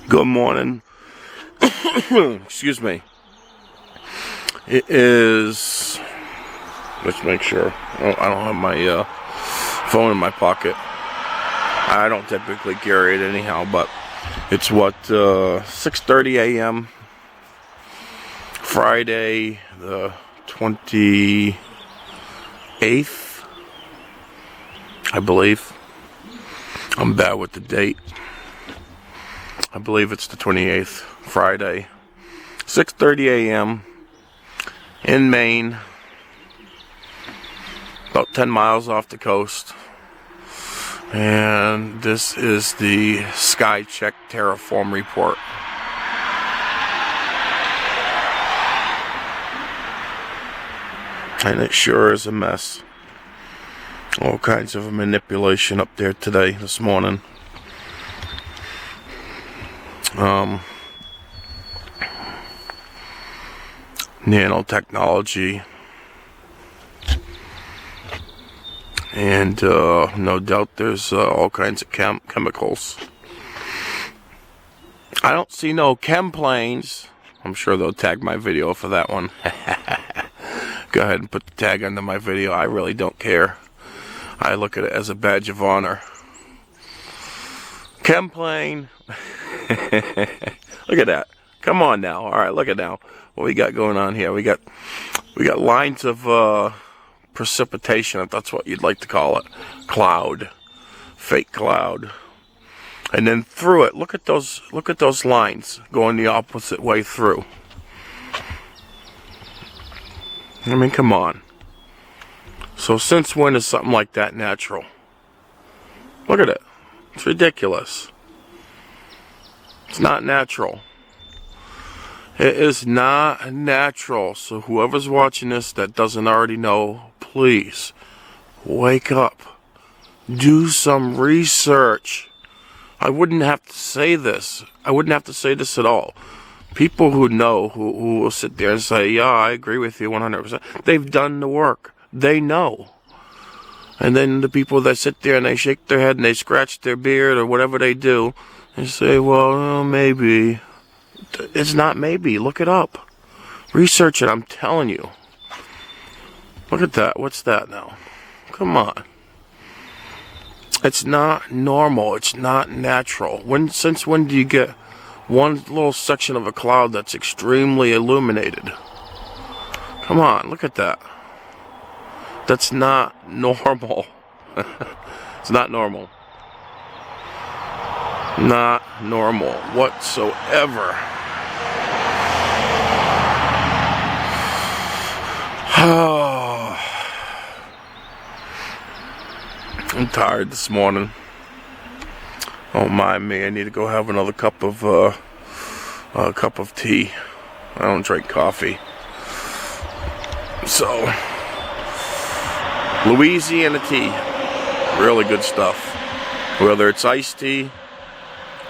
Good morning. Excuse me. It is. Let's make sure. Oh, I don't have my phone in my pocket. I don't typically carry it anyhow, but it's 6:30 a.m. Friday, the 28th, I believe. I'm bad with the date. I believe it's the 28th, Friday, 6:30 a.m. in Maine, about 10 miles off the coast. And this is the SkyCheck Terraform report. And it sure is a mess. All kinds of manipulation up there this morning. Nanotechnology, and no doubt there's all kinds of chemicals. I don't see no chem planes. I'm sure they'll tag my video for that one. Go ahead and put the tag under my video. I really don't care. I look at it as a badge of honor. Chem plane. Look at that. Come on now. All right, look at now. What we got going on here? We got lines of precipitation, if that's what you'd like to call it. Cloud. Fake cloud. And then through it, look at those lines going the opposite way through. I mean, come on. So since when is something like that natural? Look at it. It's ridiculous. It's not natural. It is not natural. So whoever's watching this that doesn't already know, please wake up. Do some research. I wouldn't have to say this. I wouldn't have to say this at all. People who know, who will sit there and say, yeah, I agree with you 100%. They've done the work. They know. And then the people that sit there and they shake their head and they scratch their beard or whatever they do, and say, well, maybe. It's not maybe. Look it up. Research it, I'm telling you. Look at that. What's that now? Come on. It's not normal. It's not natural. Since when do you get one little section of a cloud that's extremely illuminated? Come on, look at that. That's not normal. It's not normal. Not normal whatsoever. I'm tired this morning. Don't mind me. I need to go have another cup of tea. I don't drink coffee. So, Louisiana tea, really good stuff. Whether it's iced tea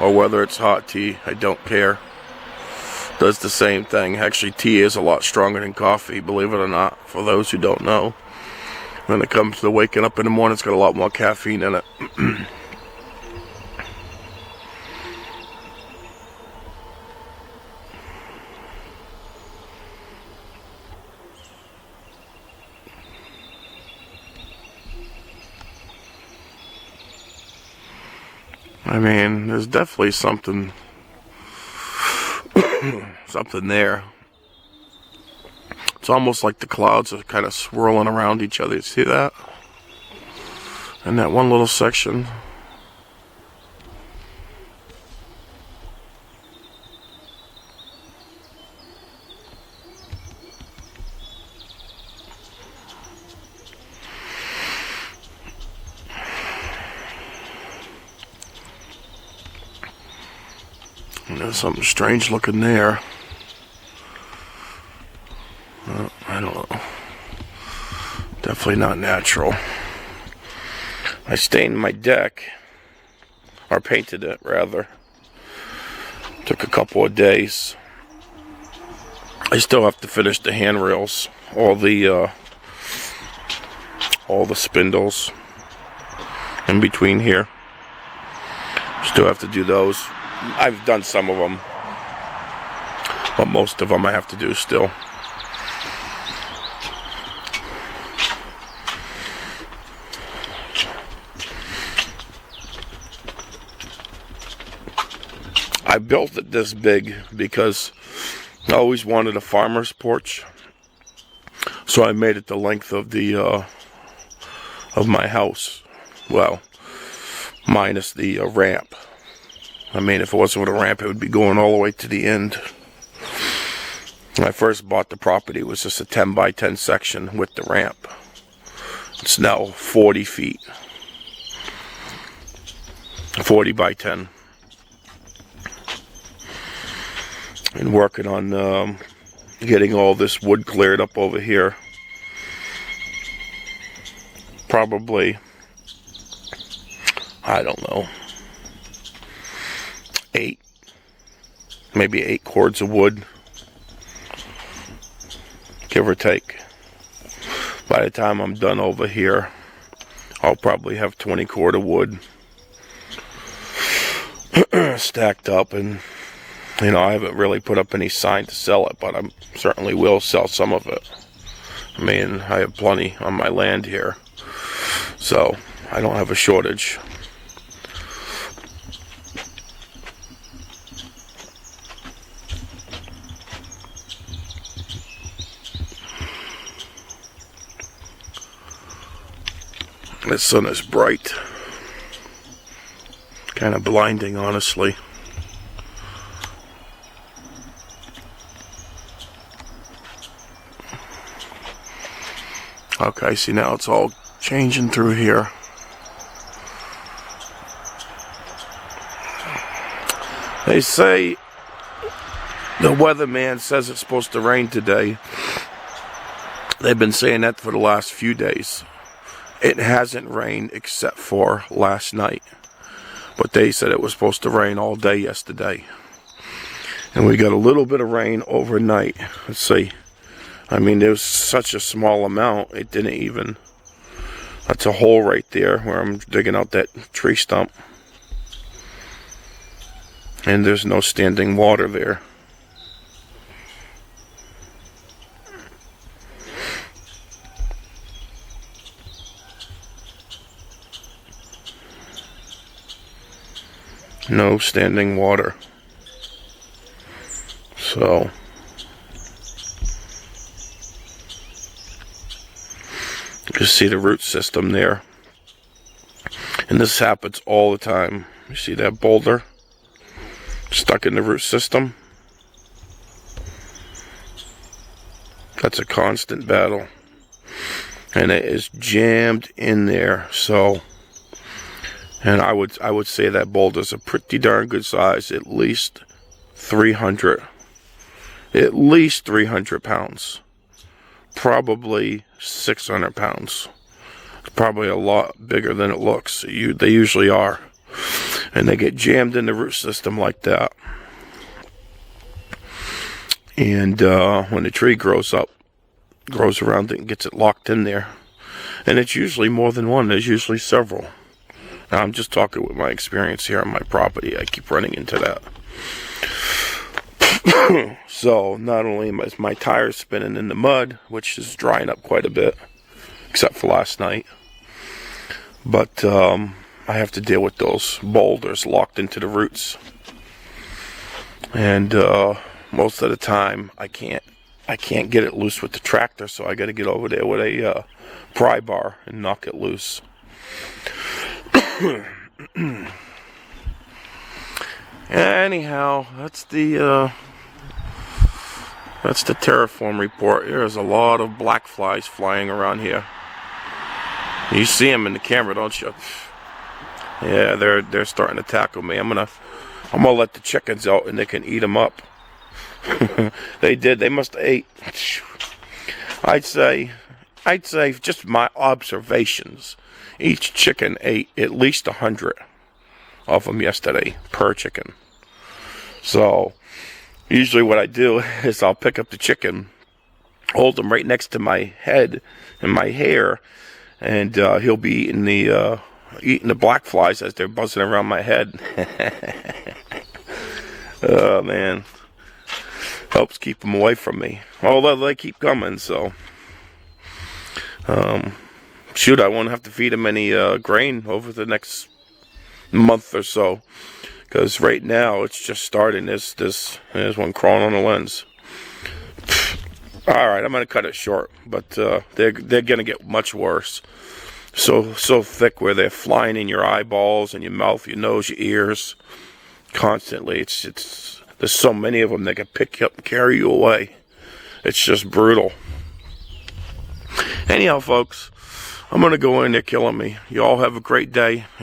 or whether it's hot tea, I don't care. Does the same thing. Actually, tea is a lot stronger than coffee, believe it or not, for those who don't know. When it comes to waking up in the morning, it's got a lot more caffeine in it. I mean, there's definitely something there. It's almost like the clouds are kind of swirling around each other. You see that? And that one little section. And there's something strange looking there. I don't know. Definitely not natural. I stained my deck, or painted it rather. Took a couple of days. I still have to finish the handrails, all the spindles in between here. Still have to do those. I've done some of them, but most of them I have to do still. I built it this big because I always wanted a farmer's porch, so I made it the length of the of my house. Well, minus the ramp. I mean, if it wasn't with a ramp, it would be going all the way to the end. When I first bought the property, it was just a 10 by 10 section with the ramp. It's now 40 feet. 40 by 10. And working on getting all this wood cleared up over here. Probably, I don't know, maybe 8 cords of wood, give or take. By the time I'm done over here, I'll probably have 20 cord of wood stacked up. And you know, I haven't really put up any sign to sell it, but I certainly will sell some of it. I mean, I have plenty on my land here, so I don't have a shortage. The sun is bright. Kind of blinding, honestly. Okay, see, now it's all changing through here. They say, the weatherman says it's supposed to rain today. They've been saying that for the last few days. It hasn't rained except for last night. But they said it was supposed to rain all day yesterday. And we got a little bit of rain overnight. Let's see. I mean, there was such a small amount, it didn't even... That's a hole right there where I'm digging out that tree stump. And there's no standing water there. No standing water. So... you see the root system there. And this happens all the time. You see that boulder stuck in the root system? That's a constant battle. And it is jammed in there. So, and I would say that boulder's a pretty darn good size, at least 300. At least 300 pounds. Probably 600 pounds. It's probably a lot bigger than it looks. They usually are. And they get jammed in the root system like that. And when the tree grows around it and gets it locked in there. And it's usually more than one. There's usually several. Now, I'm just talking with my experience here on my property. I keep running into that. So, not only is my tires spinning in the mud, which is drying up quite a bit, except for last night, but I have to deal with those boulders locked into the roots. And most of the time, I can't get it loose with the tractor, so I got to get over there with a pry bar and knock it loose. Anyhow, that's the terraform report. There's a lot of black flies flying around here. You see them in the camera, don't you? Yeah, they're starting to tackle me. I'm gonna let the chickens out and they can eat them up. They did. They must have ate. I'd say just my observations. Each chicken ate at least 100 of them yesterday per chicken. So usually what I do is I'll pick up the chicken, hold him right next to my head and my hair, and he'll be eating the black flies as they're buzzing around my head. Oh, man. Helps keep them away from me. Although they keep coming, so. Shoot, I won't have to feed them any grain over the next month or so. Because right now, it's just starting. There's one crawling on the lens. Alright, I'm going to cut it short. But they're going to get much worse. So thick where they're flying in your eyeballs and your mouth, your nose, your ears. Constantly. There's so many of them that can pick you up and carry you away. It's just brutal. Anyhow, folks, I'm going to go in. They're killing me. You all have a great day. And